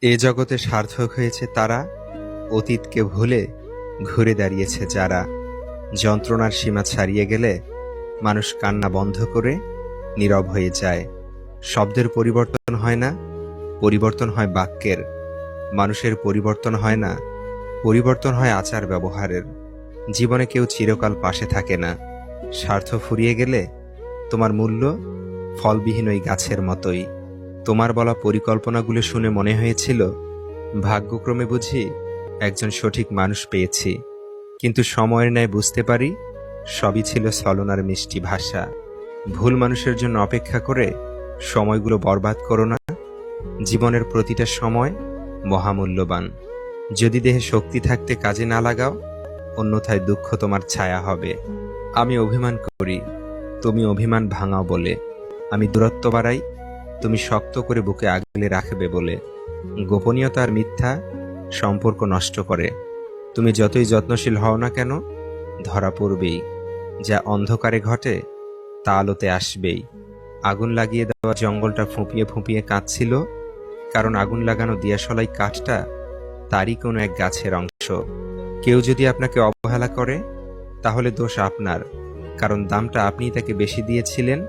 এ জগতে সার্থক হয়েছে তারা, অতীতকে ভুলে ঘুরে দাঁড়িয়েছে যারা। যন্ত্রণার সীমা ছাড়িয়ে গেলে মানুষ কান্না বন্ধ করে নীরব হয়ে যায়। শব্দের পরিবর্তন হয় না, পরিবর্তন হয় বাক্যের। মানুষের পরিবর্তন হয় না, পরিবর্তন হয় আচার ব্যবহারের। জীবনে কেউ চিরকাল পাশে থাকে না। স্বার্থ ফুরিয়ে গেলে তোমার মূল্য ফলবিহীন ওই গাছের মতোই। তোমার বলা পরিকল্পনাগুলো শুনে মনে হয়েছিল ভাগ্যক্রমে বুঝি একজন সঠিক মানুষ পেয়েছি, কিন্তু সময়ের ন্যায় বুঝতে পারি সবই ছিল ছলনার মিষ্টি ভাষা। ভুল মানুষের জন্য অপেক্ষা করে সময়গুলো বরবাদ করো না। জীবনের প্রতিটা সময় মহামূল্যবান। যদি দেহে শক্তি থাকতে কাজে না লাগাও, অন্যথায় দুঃখ তোমার ছায়া হবে। আমি অভিমান করি, তুমি অভিমান ভাঙাও বলে। আমি দূরত্ব বাড়াই, তুমি শক্ত করে বুকে আগলে রাখবে বলে। গোপনীয়তা আর মিথ্যা সম্পর্ক নষ্ট করে। তুমি যতই যত্নশীল হও না কেন, ধরা পড়বেই। যা অন্ধকারে ঘটে তা আলোতে আসবেই। আগুন লাগিয়ে দেওয়া জঙ্গলটা ফুঁপিয়ে ফুঁপিয়ে কাঁদছিল, কারণ আগুন লাগানো দিয়াশলাই কাঠটা তারই কোনো এক গাছের অংশ। কেউ যদি আপনাকে অবহেলা করে, তাহলে দোষ আপনার, কারণ দামটা আপনিই তাকে বেশি দিয়েছিলেন,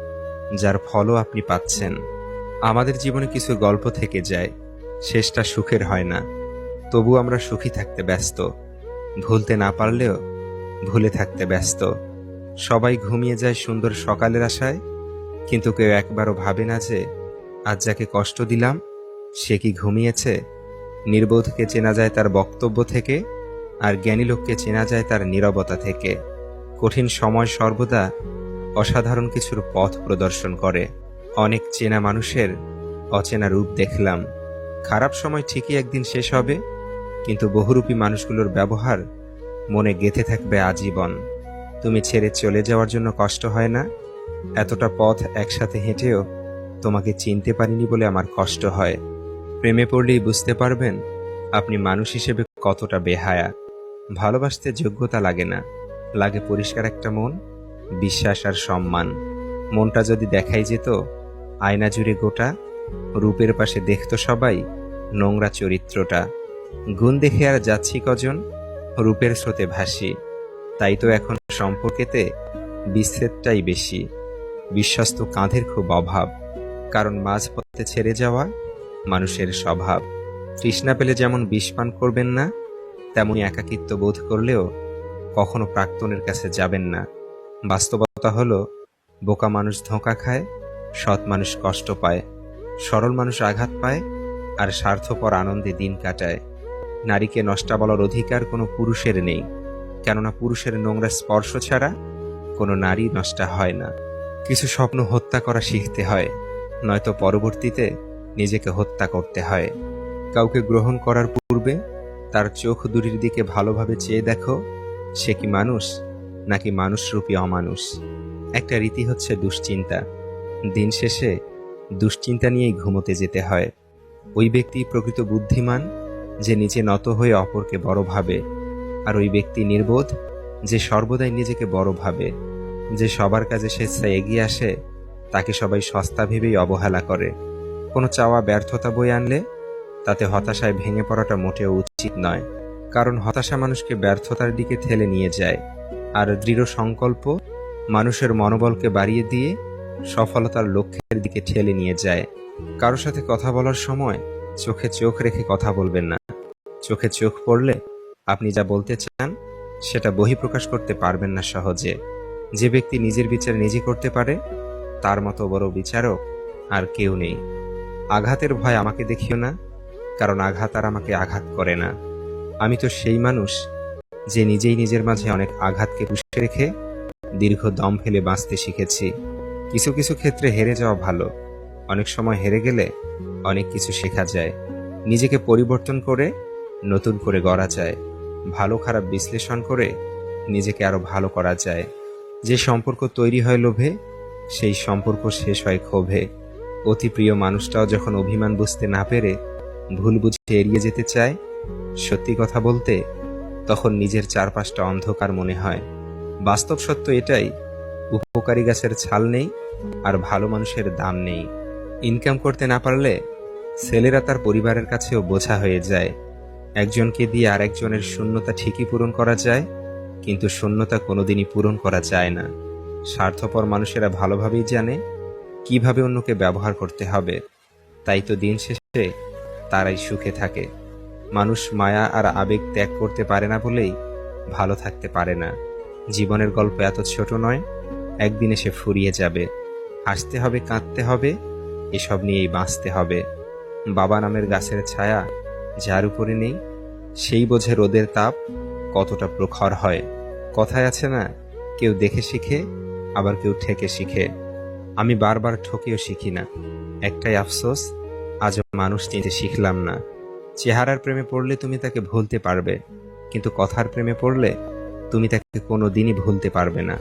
যার ফলও আপনি পাচ্ছেন। আমাদের জীবনে কিছু গল্প থেকে যায়, শেষটা সুখের হয় না। তবু আমরা সুখী থাকতে ব্যস্ত, ভুলতে না পারলেও ভুলে থাকতে ব্যস্ত। সবাই ঘুমিয়ে যায় সুন্দর সকালের আশায়, কিন্তু কেউ একবারও ভাবে না যে আজ যাকে কষ্ট দিলাম সে কি ঘুমিয়েছে। নির্বোধকে চেনা যায় তার বক্তব্য থেকে, আর জ্ঞানী লোককে চেনা যায় তার নীরবতা থেকে। কঠিন সময় সর্বদা অসাধারণ কিছুর পথ প্রদর্শন করে। অনেক চেনা মানুষের অচেনা রূপ দেখলাম। খারাপ সময় ঠিকই একদিন শেষ হবে, কিন্তু বহুরূপী মানুষগুলোর ব্যবহার মনে গেঁথে থাকবে আজীবন। তুমি ছেড়ে চলে যাওয়ার জন্য কষ্ট হয় না? এতটা পথ একসাথে হেঁটেও তোমাকে চিনতে পারিনি বলে আমার কষ্ট হয়। প্রেমে পড়লেই বুঝতে পারবেন আপনি মানুষ হিসেবে কতটা বেহায়া। ভালোবাসতে যোগ্যতা লাগে না, লাগে পরিষ্কার একটা মন, বিশ্বাস আর সম্মান। মনটা যদি দেখাই যেত আয়না জুড়ে গোটা, রূপের পাশে দেখতো সবাই নোংরা চরিত্রটা। গুণ দেখে আর যাচ্ছি কজন, রূপের স্রোতে ভাসি। তাই তো এখন সম্পর্কেতে বিচ্ছেদটাই বেশি। বিশ্বস্ত কাঁধের খুব অভাব, কারণ মাঝপথে ছেড়ে যাওয়া মানুষের স্বভাব। তৃষ্ণা পেলে যেমন বিষ পান করবেন না, তেমনি একাকিত্ব বোধ করলেও কখনো প্রাক্তনের কাছে যাবেন না। বাস্তবতা হলো, বোকা মানুষ ধোঁকা খায়, সৎ মানুষ কষ্ট পায়, সরল মানুষ আঘাত পায়, আর স্বার্থপর আনন্দে দিন কাটায়। নারীকে নষ্টা বলার অধিকার কোনো পুরুষের নেই, কেননা পুরুষের নোংরা স্পর্শ ছাড়া কোনো নারী নষ্টা হয় না। কিছু স্বপ্ন হত্যা করা শিখতে হয়, নয়তো পরবর্তীতে নিজেকে হত্যা করতে হয়। কাউকে গ্রহণ করার পূর্বে তার চোখ দুটির দিকে ভালোভাবে চেয়ে দেখো, সে কি মানুষ নাকি মানুষরূপী অমানুষ। একটা রীতি হচ্ছে দুশ্চিন্তা। দিন শেষে দুশ্চিন্তা নিয়েই ঘুমোতে যেতে হয়। ওই ব্যক্তি প্রকৃত বুদ্ধিমান, যে নিচে নত হয়ে অপরকে বড় ভাবে। আর ওই ব্যক্তি নির্বোধ, যে সর্বদাই নিজেকে বড় ভাবে। যে সবার কাজে স্বেচ্ছায় এগিয়ে আসে, তাকে সবাই সস্তা ভেবেই অবহেলা করে। কোনো চাওয়া ব্যর্থতা বয়ে আনলে তাতে হতাশায় ভেঙে পড়াটা মোটেও উচিত নয়, কারণ হতাশা মানুষকে ব্যর্থতার দিকে ঠেলে নিয়ে যায়, আর দৃঢ় সংকল্প মানুষের মনোবলকে বাড়িয়ে দিয়ে সফলতার লক্ষ্যের দিকে ঠেলে নিয়ে যায়। কারো সাথে কথা বলার সময় চোখে চোখ রেখে কথা বলবেন না। চোখে চোখ পড়লে আপনি যা বলতে চান সেটা বহিঃপ্রকাশ করতে পারবেন না সহজে। যে ব্যক্তি নিজের বিচার নিজে করতে পারে, তার মতো বড় বিচারক আর কেউ নেই। আঘাতের ভয় আমাকে দেখিও না, কারণ আঘাত আর আমাকে আঘাত করে না। আমি তো সেই মানুষ যে নিজেই নিজের মাঝে অনেক আঘাতকে পুষে রেখে দীর্ঘ দম ফেলে বাঁচতে শিখেছি। কিছু কিছু ক্ষেত্রে হেরে যাওয়া ভালো। অনেক সময় হেরে গেলে অনেক কিছু শেখা যায়, নিজেকে পরিবর্তন করে নতুন করে গড়া যায়। ভালো খারাপ বিশ্লেষণ করে নিজেকে আরো ভালো করা যায়। যে সম্পর্ক তৈরি হয় লোভে, সেই সম্পর্ক শেষ হয় ক্ষোভে। অতি প্রিয় মানুষটাও যখন অভিমান বুঝতে না পেরে ভুল বুঝে এড়িয়ে যেতে চায়, সত্যি কথা বলতে তখন নিজের চারপাশটা অন্ধকার মনে হয়। বাস্তব সত্য এটাই, উপকারী গাছের ছাল নেই আর ভালো মানুষের দাম নেই। ইনকাম করতে না পারলে ছেলেরা তার পরিবারের কাছেও বোঝা হয়ে যায়। একজনকে দিয়ে আরেকজনের শূন্যতা ঠিকই পূরণ করা যায়, কিন্তু শূন্যতা কোনোদিনই পূরণ করা যায় না। স্বার্থপর মানুষেরা ভালোভাবেই জানে কিভাবে অন্যকে ব্যবহার করতে হবে, তাই তো দিন শেষে তারাই সুখে থাকে। মানুষ মায়া আর আবেগ ত্যাগ করতে পারে না বলেই ভালো থাকতে পারে না। জীবনের গল্প এত ছোট নয়, একদিন এসে ফুরিয়ে যাবে। হাসতে হবে, কাঁদতে হবে, এসব নিয়েই বাঁচতে হবে। বাবা নামের গাছের ছায়া যার উপরে নেই, সেই বোঝে রোদের তাপ কতটা প্রখর হয়। কথায় আছে না, কেউ দেখে শিখে, আবার কেউ ঠেকে শিখে। আমি বারবার ঠকেও শিখি না। একটাই আফসোস, আজও মানুষ চিনতে শিখলাম না। চেহারার প্রেমে পড়লে তুমি তাকে ভুলতে পারবে, কিন্তু কথার প্রেমে পড়লে তুমি তাকে কোনো দিনই ভুলতে পারবে না।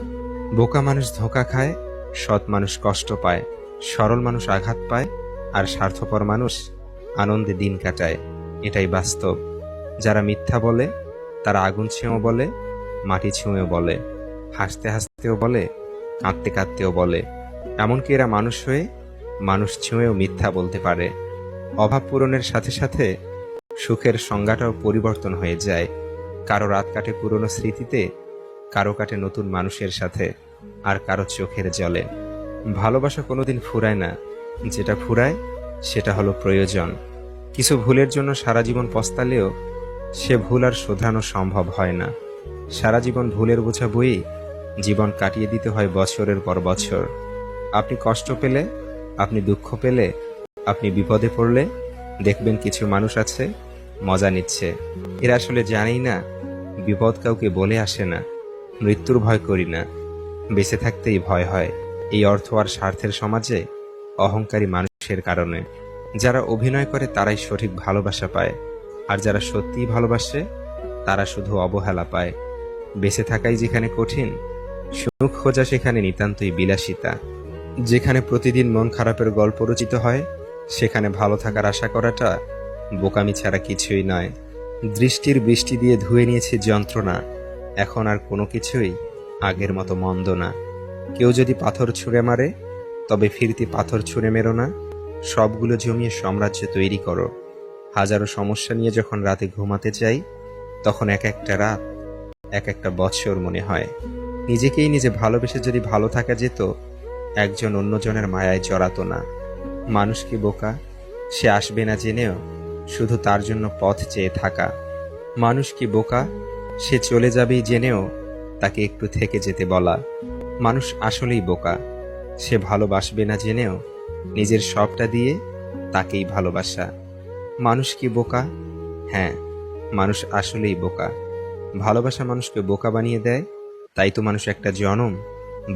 বোকা মানুষ ধোঁকা খায়, সৎ মানুষ কষ্ট পায়, সরল মানুষ আঘাত পায়, আর স্বার্থপর মানুষ আনন্দে দিন কাটায়। এটাই বাস্তব। যারা মিথ্যা বলে তারা আগুন ছুঁয়েও বলে, মাটি ছুঁয়েও বলে, হাসতে হাসতেও বলে, কাঁদতে কাঁদতেও বলে। এমনকি এরা মানুষ হয়ে মানুষ ছুঁয়েও মিথ্যা বলতে পারে। অভাব পূরণের সাথে সাথে সুখের সংজ্ঞাটাও পরিবর্তন হয়ে যায়। কারো রাত কাটে পুরনো স্মৃতিতে, কারো কাটে নতুন মানুষের সাথে, আর কারো চোখের জলে। ভালোবাসা কোনোদিন ফুরায় না, যেটা ফুরায় সেটা হলো প্রয়োজন। কিছু ভুলের জন্য সারা জীবন পস্তালেও সে ভুল আর শোধরানো সম্ভব হয় না। সারা জীবন ভুলের বোঝা বয়ে জীবন কাটিয়ে দিতে হয় বছরের পর বছর। আপনি কষ্ট পেলে, আপনি দুঃখ পেলে, আপনি বিপদে পড়লে দেখবেন কিছু মানুষ আছে মজা নিচ্ছে। এরা আসলে জানেই না বিপদ কাউকে বলে আসে না। মৃত্যুর ভয় করি না, বেঁচে থাকতেই ভয় হয়। এই অর্থ আর স্বার্থের সমাজে অহংকারী মানুষের কারণে। যারা অভিনয় করে তারাই সঠিক ভালোবাসা পায়, আর যারা সত্যিই ভালোবাসে তারা শুধু অবহেলা পায়। বেঁচে থাকাই যেখানে কঠিন, সুখ খোঁজা সেখানে নিতান্তই বিলাসিতা। যেখানে প্রতিদিন মন খারাপের গল্প রচিত হয়, সেখানে ভালো থাকার আশা করাটা বোকামি ছাড়া কিছুই নয়। দৃষ্টির বৃষ্টি দিয়ে ধুয়ে নিয়েছে যন্ত্রণা, এখন আর কোনো কিছুই আগের মতো মন্দ না। কেউ যদি পাথর ছুঁড়ে মারে, তবে ফিরতি পাথর ছুঁড়ে মেরো না, সবগুলো জমিয়ে সাম্রাজ্য তৈরি করো। হাজারো সমস্যা নিয়ে যখন রাতে ঘুমাতে যাই, তখন এক একটা রাত এক একটা বছর মনে হয়। নিজেকেই নিজে ভালোবেসে যদি ভালো থাকা যেত, একজন অন্যজনের মায়ায় জড়াতো না। মানুষ কি বোকা, সে আসবে না জেনেও শুধু তার জন্য পথ চেয়ে থাকা। মানুষ কি বোকা, সে চলে যাবেই জেনেও তাকে একটু থেকে যেতে বলা। মানুষ আসলেই বোকা, সে ভালোবাসবে না জেনেও নিজের সবটা দিয়ে তাকেই ভালোবাসা। মানুষ কি বোকা? হ্যাঁ, মানুষ আসলেই বোকা। ভালোবাসা মানুষকে বোকা বানিয়ে দেয়, তাই তো মানুষ একটা জনম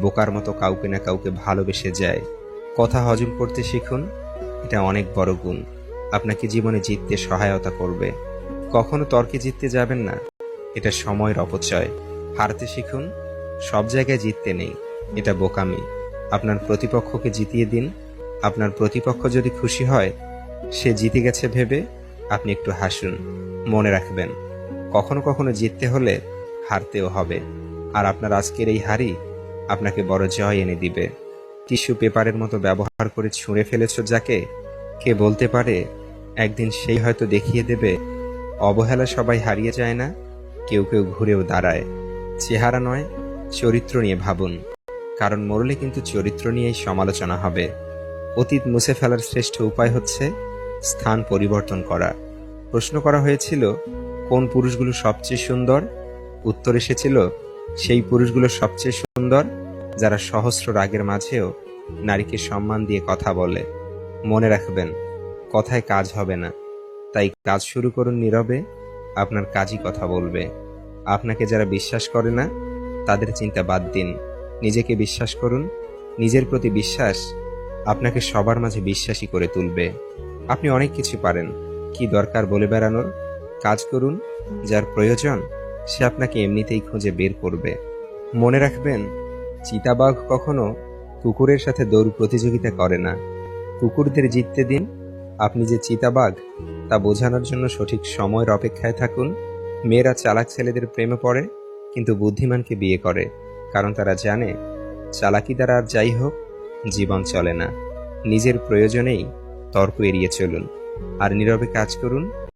বোকার মতো কাউকে না কাউকে ভালোবেসে যায়। কথা হজম করতে শিখুন, এটা অনেক বড় গুণ, আপনাকে জীবনে জিততে সহায়তা করবে। কখনো তর্কে জিততে যাবেন না, এটা সময়ের অপচয়। হারতে শিখুন, সব জায়গায় জিততে নেই, এটা বোকামি। আপনার প্রতিপক্ষকে জিতিয়ে দিন। আপনার প্রতিপক্ষ যদি খুশি হয় সে জিতে গেছে ভেবে আপনি একটু হাসুন। মনে রাখবেন, কখনো কখনো জিততে হলে হারতেও হবে, আর আপনার আজকের এই হারই আপনাকে বড় জয় এনে দিবে। টিস্যু পেপারের মতো ব্যবহার করে ছুঁড়ে ফেলেছ যাকে, কে বলতে পারে একদিন সেই হয়তো দেখিয়ে দেবে অবহেলা সবাই হারিয়ে যায় না, কেউ কেউ ঘুরেও দাঁড়ায়। চেহারা নয়, চরিত্র নিয়ে ভাবুন, কারণ মরলে কিন্তু চরিত্র নিয়েই সমালোচনা হবে। অতীত মুছে ফেলার শ্রেষ্ঠ উপায় হচ্ছে স্থান পরিবর্তন করা। প্রশ্ন করা হয়েছিল কোন পুরুষগুলো সবচেয়ে সুন্দর, উত্তর এসেছিল সেই পুরুষগুলো সবচেয়ে সুন্দর যারা সহস্র রাগের মাঝেও নারীকে সম্মান দিয়ে কথা বলে। মনে রাখবেন, কথায় কাজ হবে না, তাই কাজ শুরু করুন নীরবে, আপনার কাজই কথা বলবে। আপনাকে যারা বিশ্বাস করে না তাদের চিন্তা বাদ দিন, নিজেকে বিশ্বাস করুন। নিজের প্রতি বিশ্বাস আপনাকে সবার মাঝে বিশ্বাসী করে তুলবে। আপনি অনেক কিছু পারেন, কি দরকার বলে বেড়ানোর? কাজ করুন, যার প্রয়োজন সে আপনাকে এমনিতেই খুঁজে বের করবে। মনে রাখবেন, চিতাবাঘ কখনো কুকুরের সাথে দৌড় প্রতিযোগিতা করে না। কুকুরদের জিততে দিন, আপনি যে চিতাবাঘ তা বোঝানোর জন্য সঠিক সময়ের অপেক্ষায় থাকুন। মেয়েরা চালাক ছেলেদের প্রেমে পড়ে, কিন্তু বুদ্ধিমানকে বিয়ে করে, কারণ তারা জানে চালাকি দ্বারা আর যাই হোক জীবন চলে না। নিজের প্রয়োজনেই তর্ক এড়িয়ে চলুন। আর নীরবে কাজ করুন,